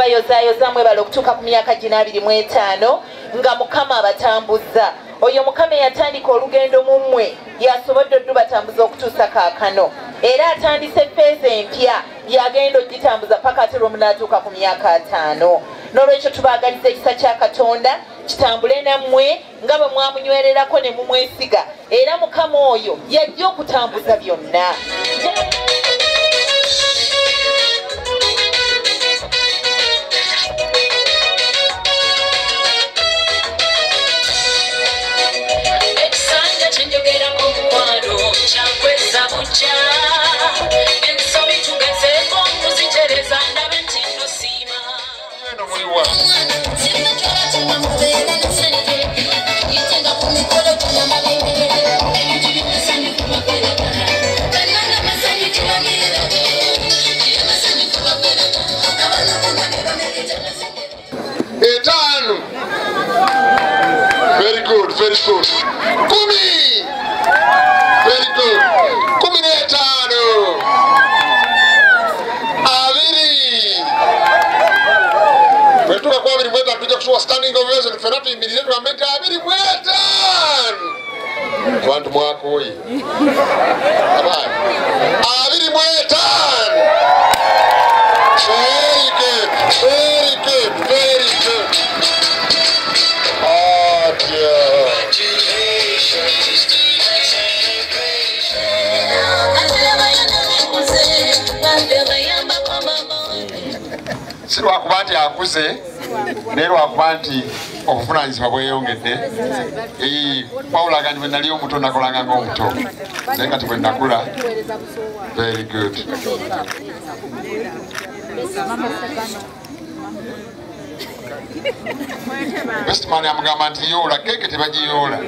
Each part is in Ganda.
okubayozaayoza mwebala okutuuka ku myaka gino 25 nga mukama abatambuza. Oyo mukama yatandika olugendo mu mmwe yasobodde oddubatambuza okutuusa kaakano era atandise feeza empya yagenda ogitambuza paka ate lwomunaatuuka ku myaka 5. N'olwekyo tubaagaliza ekisa kya Katonda kitambule nammwe nga bwe mwamunywererako ne mumwesiga era mukama oyo yajja okutambuza byonna. Very good, very good. Kumi! Very good. 15. Abiri. Wetuka kwa abiri mweta tuja kusua standing ovation fenatu immediate wamete abiri mweta. Kwantu mwako hoi. Abari. Abiri mweta. Very good, very good, very good. Oh dear. Si lwakuba nti akuze naye lwakuba nti obuvunaanyizibwa bweyongedde. Wawulaga nti bwe nali omuto nakolanga ng'omuto naye kati bwe nakula. Very good. Best man amugamba nti yoola keke tebagiyoola.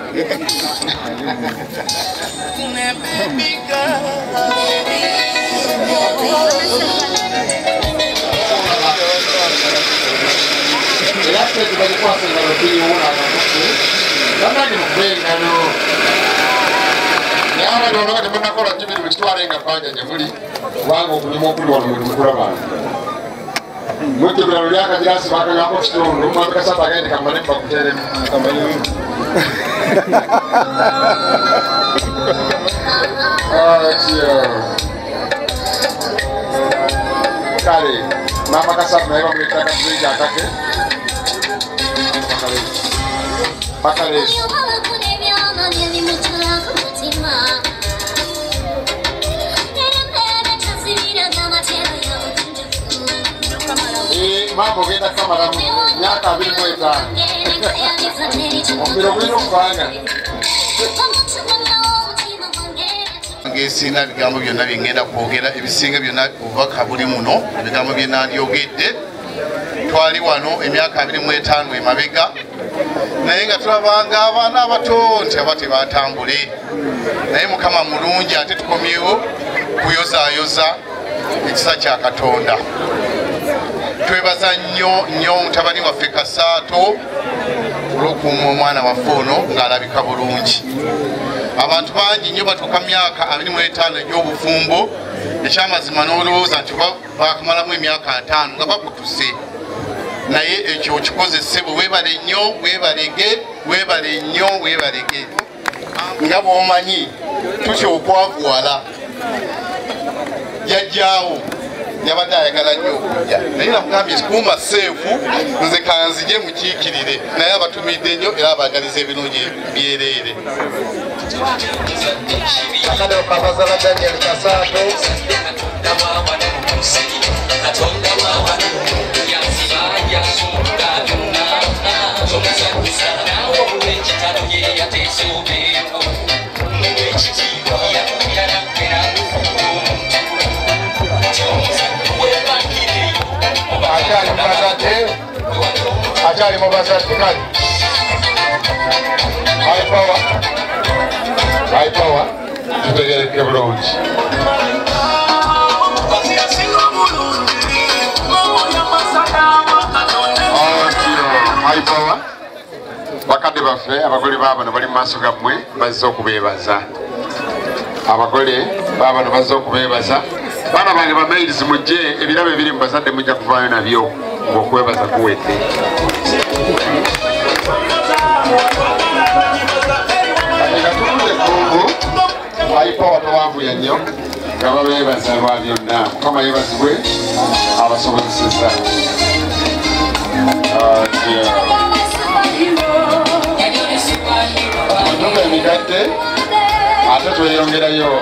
Muito pelo olhar que a criança vai ganhar com o estilo, não manda que essa bagagem que a mulher vai ter. Oh, tio. Cara, mama que sabe, vai me trazer de já, tá aqui? Bacalhau. Mambo genda kamera myaka 25. Ombiro bwino kubanga. Ngesina bigambo byonna bingenda kwogera ebisinga byonna obubaka buli muno ebigambo byenandyogedde. Twali wano emyaka 25 emabega naye nga tulabanga abaana abato nti abate batambule naye mukama mulungi ate tukomyewo kuyozaayoza ekisa kya Katonda. Twebaza nnyo mutabani waffe Kasaato olw'okuuma omwana waffe ono ng'alabika bulungi. Abantu bangi nnyo batuuka myaka 25 egy'obufumbo ekyamazima n'olowooza nti bakamalamu emyaka 5 nga bakutuse naye ekyo kikozesebwe weebale nnyo weebale nnyo weebalege nga bw'omanyi tutya okwavuwala yajjaawo yabadde ayagala nnyo okujja naye namugambye kuuma seefu nze kanzije mukiikirire naye abatumidde nnyo era abaagaliza ebirungi byereere. Akadde okabazala Daniel Kasaato Achali mubazadde kali high power tutegereke bulungi. High power bakadde baffe abagole baabano bali mu maaso gammwe bazze okubeebaza. Abagole baabano bazze okubeebaza. Baana bange bamailizi mujje ebirabo ebiri mu bazadde mujja kuvaayo nabyo. ng'okwebaza kuwedde. Aipa watowanvuya nnyo nga babeebaza lwa byonna. Mukama yeebazibwe abasobozesezza. Amatunda emigadde ate tweyongerayo.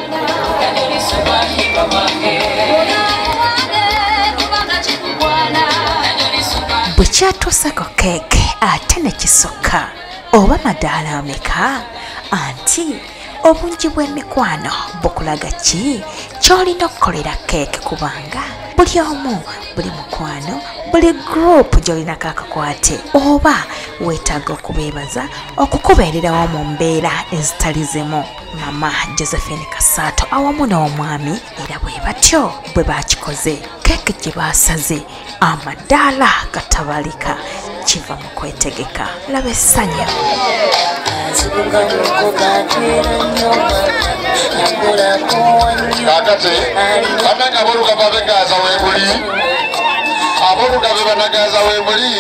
Bwe kyatuusako keeke ate ne kisukka oba madaala ameka anti obungi bw'emikwano bukulaga ki ky'olina okukolera keeke kubanga buli omu buli mukwano buli gurupu gy'olinako akakwate oba weetaaga okubeebaza okukubeererawo mu mbeera ezitali zimu. Mama Josephine Kasaato awamu n'omwami era bwe batyo bwe baakikoze keeke gye baasaze amadaala gatabalika kiva mu kwetegeka. Laba essanyu. Kakate bananga aboolugave abegaaza weebuli aboolugave banagaaza weebuli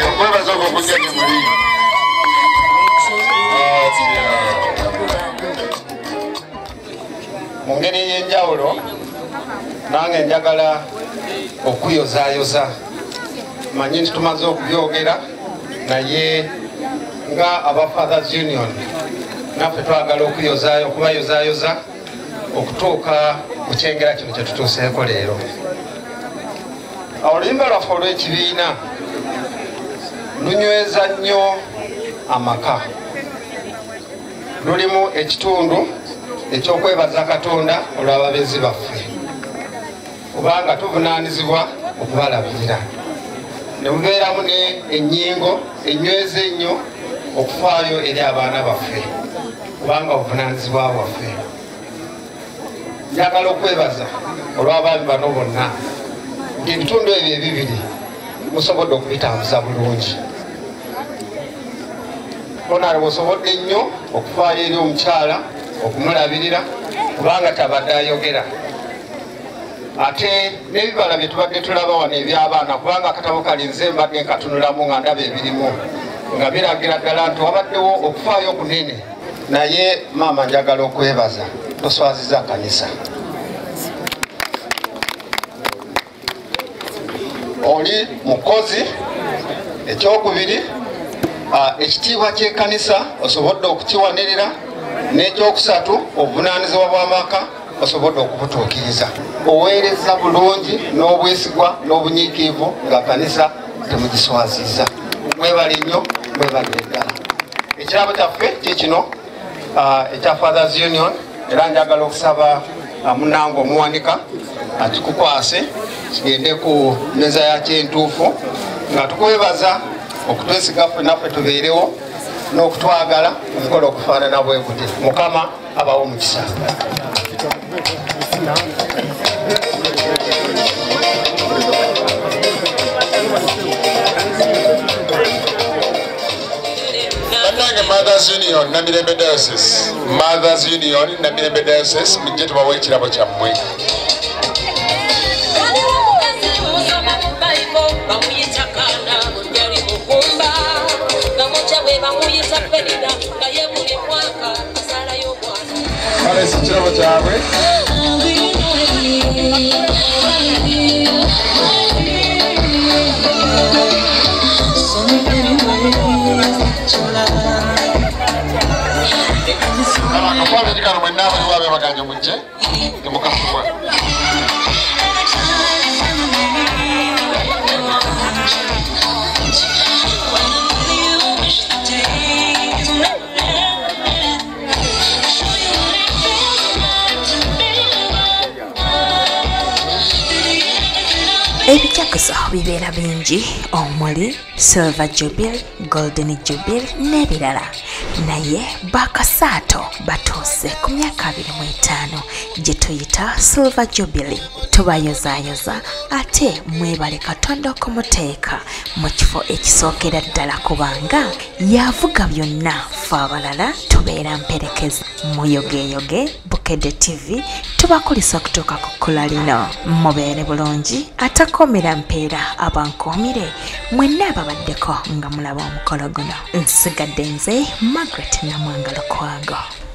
okwebaza ogwo okujja gye muli. Mu ngeri ey'enjawulo nange njagala okuyozaayoza. Manyi nti tumaze okubyogera naye nga aba Fathers Union naffe twagala okubayozaayoza okutuuka ku kyengera kino kye tutuuseeko leero. Oluyimba lwaffe olw'ekibiina lunyweza nnyo amaka. Lulimu ekitundu eky'okwebaza Katonda olw'ababeezi baffe kubanga tuvunaanizibwa okubalabirira. Ne mubeeramu ennyingo enyweza ennyo okufaayo eri abaana baffe kubanga obuvunaanyizibwa bwaffe. Njagala okwebaza olw'abaami bano bonna nti ebitundu ebyo ebibiri musobodde okubitambuza bulungi. Bonaalwe osobodde nnyo okufaayo eri omukyala okumulabirira kubanga tabadde ayogera. Ate n'ebibala bye tubadde tulaba wano eby'abaana kubanga akatabo kalinze mbadde nkatunulamu nga ndaba ebirimu nga biragira ddala nti wabaddewo okufaayo okunene. Naye maama njagala okwebaza toswaziza kanisa. Oli mukozi. Ekyokubiri ekitiibwa ky'ekkanisa osobodde okukiwanirira. N'ekyokusatu obuvunaanyizibwa bw'amaka osobodde okubutuukiriza. Oweereza bulungi n'obwesigwa n'obunyiikivu nga kanisa temugiswaziza. Mwebale nnyo mwebalire ddala. Ekirabo kyaffe kikino ekya Fathers Union era njagala okusaba munange omuwanika akikukwase kigende ku mmeeza yakyo entuufu nga tukwebaza okutwesiga ffe naffe tubeerewo n'okutwagala okukola okufaanana bwe kuti. Mukama abawo omukisa. Mothers Union Namirembe Diocese. Mothers Union Namirembe Diocese mujje tubawe ekirabo kyammwe. Kale ekirabo kyabwe. Akakwame kikano mwenna abali wabe baganje mujje temukafubwa. Ebijaguzo bibeera bingi omuli Silver Jubilee, Golden Jubilee n'ebirala. Naye Bakasaato batuuse ku myaka 25 gye tuyita Silver Jubilee. Tubayozaayoza ate mwebale Katonda. katonda okumuteeka mu kifo ekisookera ddala kubanga yavuga byonna ffe abalala tubeera mperekezi. Muyogeyoge Bukedde TV tubakulisa okutuuka ku kkula lino. Mubeere bulungi atakoomera mpeera abankoomire mwenna ababaddeko nga mulaba omukolo guno. Nsigadde nze Margaret Namwanga Lukwago.